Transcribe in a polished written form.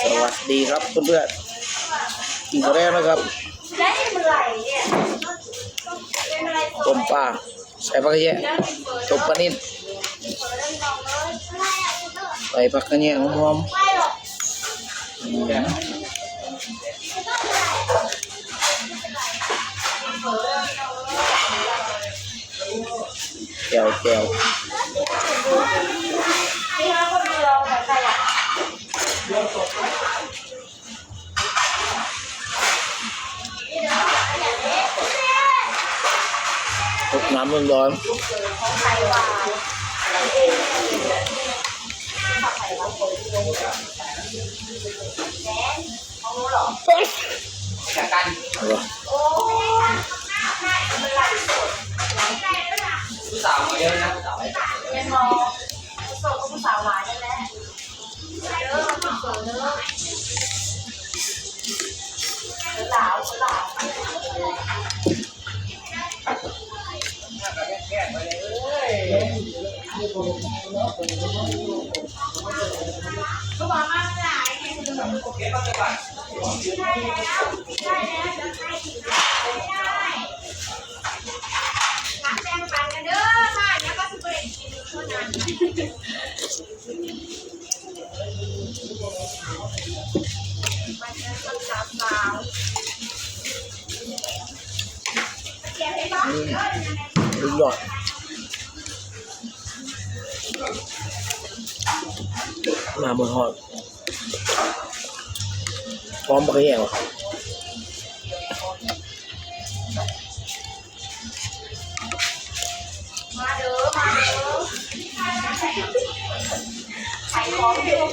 สวัสดีครับเพื่อนๆกินกระแรนะครับต้มปลาใส่ผักกระเจี๊ยบต้มปลานิ่มใส่ผักกระเจี๊ยบหอมๆแก้วน้ำร้อนสาวมาเยอะนะสาวไม่พอสาวก็สาวหวานนั่นแหละเยอะมันสวยเยอะหลาวก็บอกมากเลยโอเคมาสักวันได้แล้วจะให้กินได้รักแบ่งปันกันเด้อค่ะแล้วก็สุดเด็ดกินเท่านั้นมันจะต้องสาวลุกหยอดมาบนหอดพร้อมผักกระเจี๊ยบมาเด้อไข่ของอยู่